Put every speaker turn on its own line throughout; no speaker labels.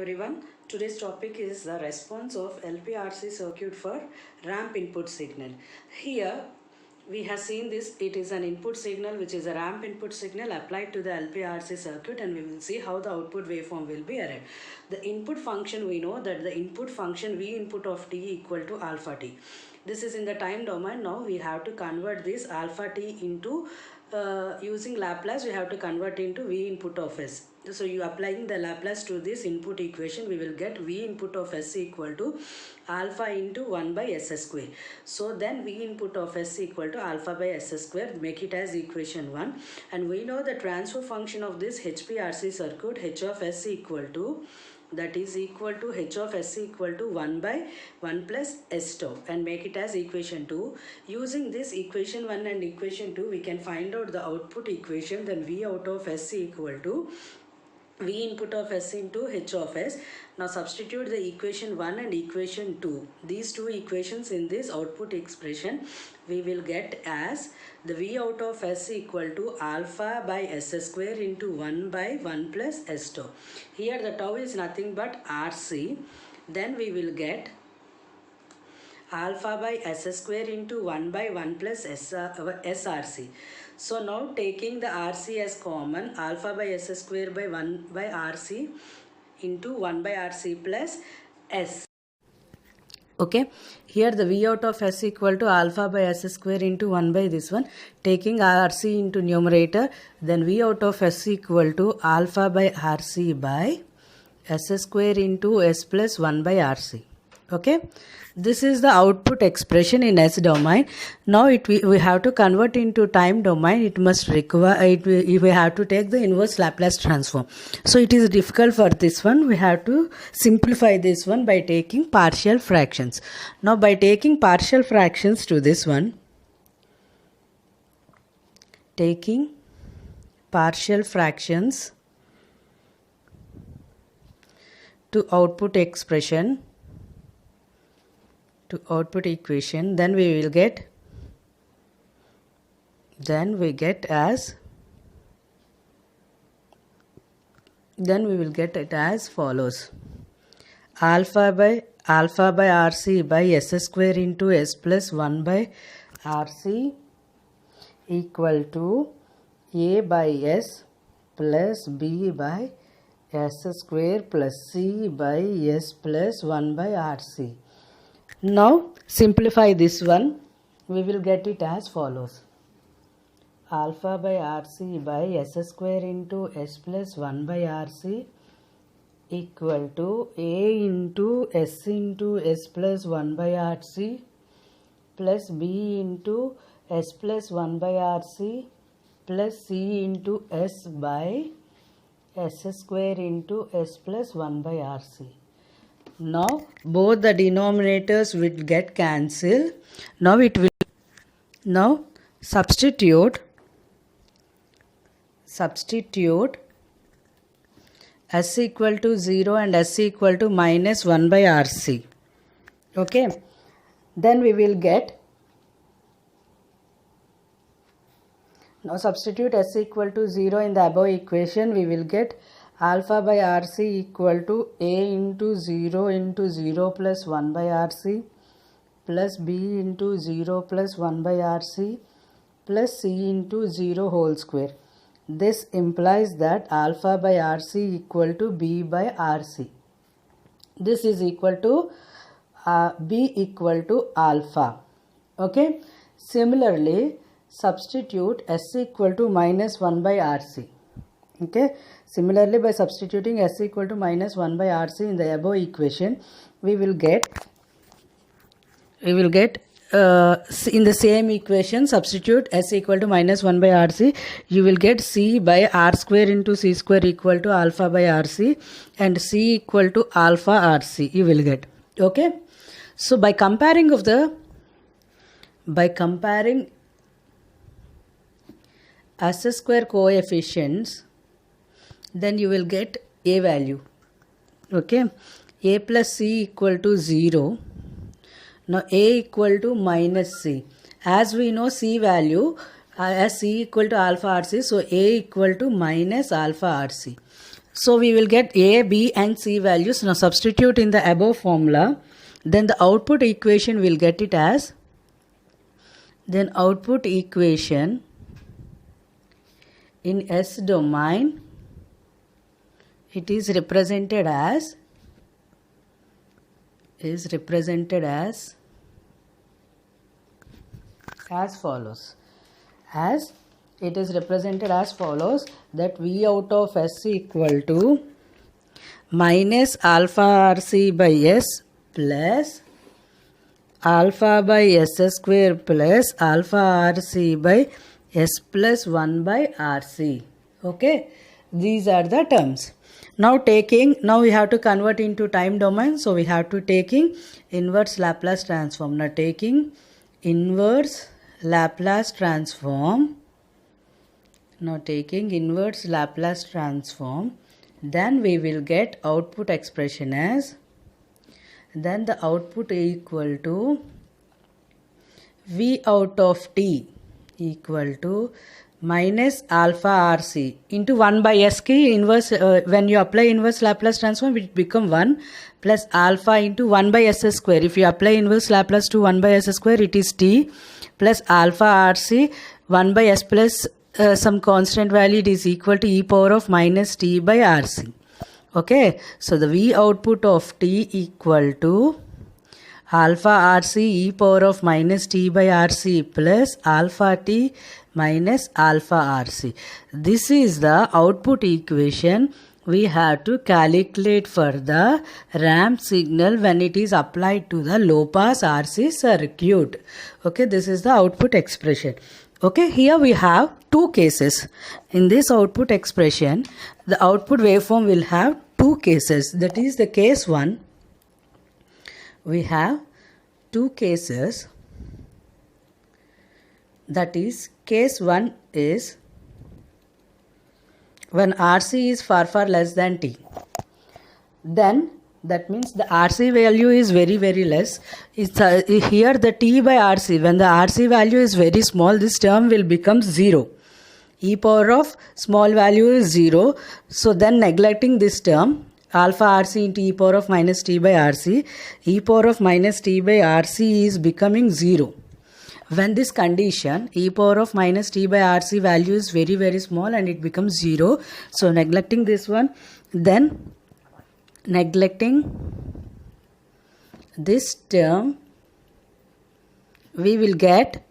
everyone. Today's topic is the response of LPRC circuit for ramp input signal. Here we have seen this. It is an input signal which is a ramp input signal applied to the LPRC circuit, and we will see how the output waveform will be arrived. The input function, we know that the input function V input of t equal to alpha t. This is in the time domain. Now we have to convert this alpha t into using Laplace. We have to convert into V input of S. So you applying the Laplace to this input equation, we will get V input of S equal to alpha into 1 by S square. So then V input of S equal to alpha by S square, make it as equation 1. And we know the transfer function of this HPRC circuit, H of S equal to, that is equal to H of S equal to 1 by 1 plus S tau, and make it as equation 2. Using this equation 1 and equation 2, we can find out the output equation. Then V out of S equal to V input of S into H of S. Now substitute the equation 1 and equation 2. These two equations in this output expression, we will get as the V out of S equal to alpha by S square into 1 by 1 plus S tau. Here the tau is nothing but RC. Then we will get alpha by S square into 1 by 1 plus SRC. So now taking the RC as common, alpha by S square by 1 by RC into 1 by RC plus S. Okay, here the V out of S equal to alpha by S square into 1 by this one, taking RC into numerator, then V out of S equal to alpha by RC by S square into S plus 1 by RC. Okay, this is the output expression in S domain. Now we have to convert into time domain. It must require we have to take the inverse Laplace transform. So it is difficult for this one. We have to simplify this one by taking partial fractions. Now by taking partial fractions to this one, taking partial fractions to output expression, to output equation, then we will get, then we get as, then we will get it as follows: alpha by RC by S square into S plus 1 by RC equal to A by S plus B by S square plus C by S plus 1 by RC. Now simplify this one, we will get it as follows: alpha by RC by S square into S plus 1 by RC equal to A into S plus 1 by RC plus B into S plus 1 by RC plus C into S by S square into S plus 1 by RC. Now both the denominators will get cancelled. Now it will, now substitute S equal to 0 and S equal to minus 1 by RC. Okay, then we will get, now substitute S equal to 0 in the above equation, we will get alpha by RC equal to A into 0 plus 1 by RC plus B into 0 plus 1 by RC plus C into 0 whole square. This implies that alpha by RC equal to B by RC. This is equal to B equal to alpha. Okay. Similarly, substitute S equal to minus 1 by RC. Okay. Similarly, by substituting S equal to minus 1 by RC in the above equation, we will get in the same equation, substitute S equal to minus 1 by RC, you will get C by R square into C square equal to alpha by RC, and C equal to alpha RC you will get. Okay. So by comparing S square coefficients, then you will get A value. Okay, A plus C equal to 0. Now A equal to minus C. As we know C value as C equal to alpha RC, so A equal to minus alpha RC. So we will get A, B and C values. Now substitute in the above formula. Then the output equation will get it as, then output equation in S domain, it is represented as follows. As it is represented as follows, that V out of S equal to minus alpha RC by S plus alpha by S square plus alpha RC by S plus 1 by RC. Okay, these are the terms. Now we have to convert into time domain, so we have to taking inverse Laplace transform. Now taking inverse Laplace transform, then we will get output expression as, then the output equal to V out of t equal to minus alpha RC into 1 by S key inverse, when you apply inverse Laplace transform it become 1 plus alpha into 1 by S square. If you apply inverse Laplace to 1 by S square, it is t plus alpha RC 1 by S plus some constant value, it is equal to e power of minus t by RC. Okay, so the V output of t equal to alpha RC e power of minus t by RC plus alpha t minus alpha RC. This is the output equation we have to calculate for the ramp signal when it is applied to the low pass RC circuit. Okay, this is the output expression. Okay, here we have two cases. In this output expression, the output waveform will have two cases. That is the case 1. We have two cases. That is, case 1 is when RC is far less than t. Then that means the RC value is very less. It's here the t by RC. When the RC value is very small, this term will become 0. E power of small value is 0. So then neglecting this term, alpha RC into e power of minus t by RC, e power of minus t by RC is becoming 0. When this condition, e power of minus t by RC value is very small and it becomes 0. So neglecting this one, then neglecting this term, we will get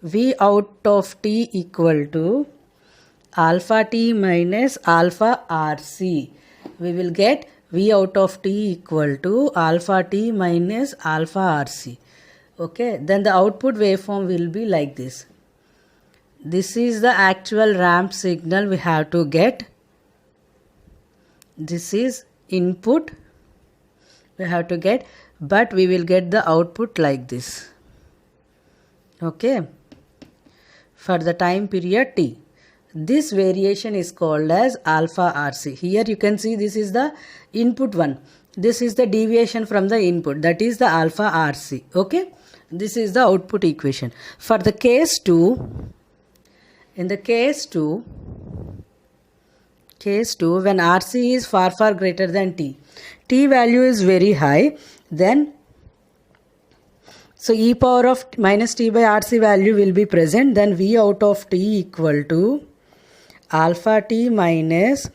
V out of t equal to alpha t minus alpha RC. We will get V out of t equal to alpha t minus alpha RC. Okay, then the output waveform will be like this. This is the actual ramp signal we have to get. This is input we have to get, but we will get the output like this. Okay, for the time period t. This variation is called as alpha RC. Here you can see this is the input one. This is the deviation from the input, that is the alpha RC. Okay, this is the output equation. For the case 2, in the case 2 when RC is far greater than t, t value is very high, then so e power of minus t by RC value will be present, then V out of t equal to alpha t minus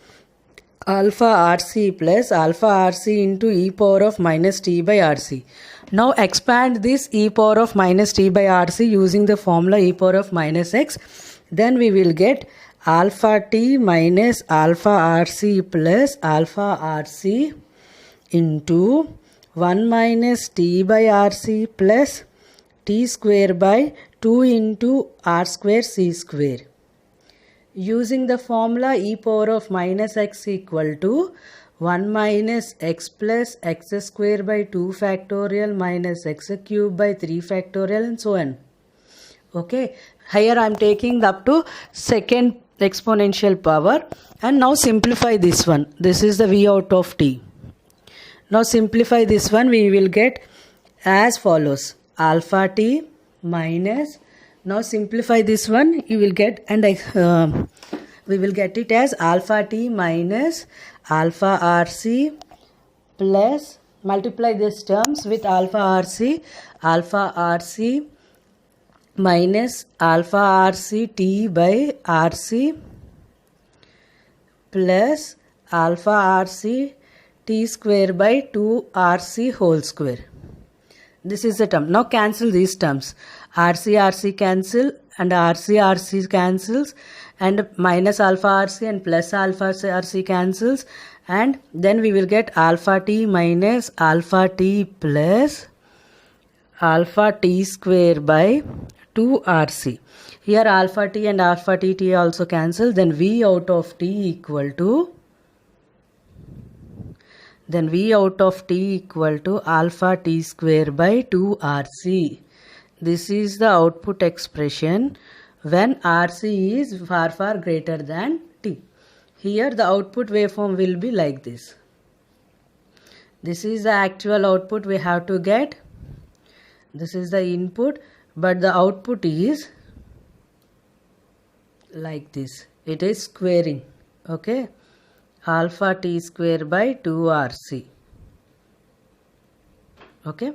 alpha RC plus alpha RC into e power of minus t by RC. Now expand this e power of minus t by RC using the formula e power of minus x. Then we will get alpha t minus alpha RC plus alpha RC into 1 minus t by RC plus t square by 2 into r square c square. Using the formula e power of minus x equal to 1 minus x plus x square by 2 factorial minus x cube by 3 factorial and so on. Okay, here I am taking up to second exponential power, and now simplify this one. This is the V out of t. Now simplify this one, we will get as follows: alpha t minus, now simplify this one, you will get, and we will get it as alpha t minus alpha RC plus, multiply these terms with alpha RC minus alpha RC t by RC plus alpha RC t square by 2 RC whole square. This is the term. Now cancel these terms. RC cancel and RC cancels, and minus alpha RC and plus alpha RC cancels, and then we will get alpha t minus alpha t plus alpha t square by 2 RC. Here alpha t and alpha t also cancel, then V out of t equal to alpha t square by 2 RC. This is the output expression when RC is far greater than t. Here the output waveform will be like this. This is the actual output we have to get. This is the input, but the output is like this. It is squaring. Okay. Alpha t square by 2 RC. Okay.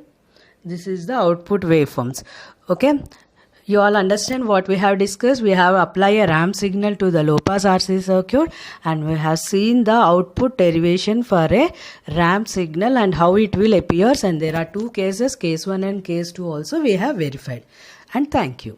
This is the output waveforms. Okay. You all understand what we have discussed. We have applied a ramp signal to the low pass RC circuit, and we have seen the output derivation for a ramp signal and how it will appear. And there are two cases, case 1 and case 2 also we have verified. And thank you.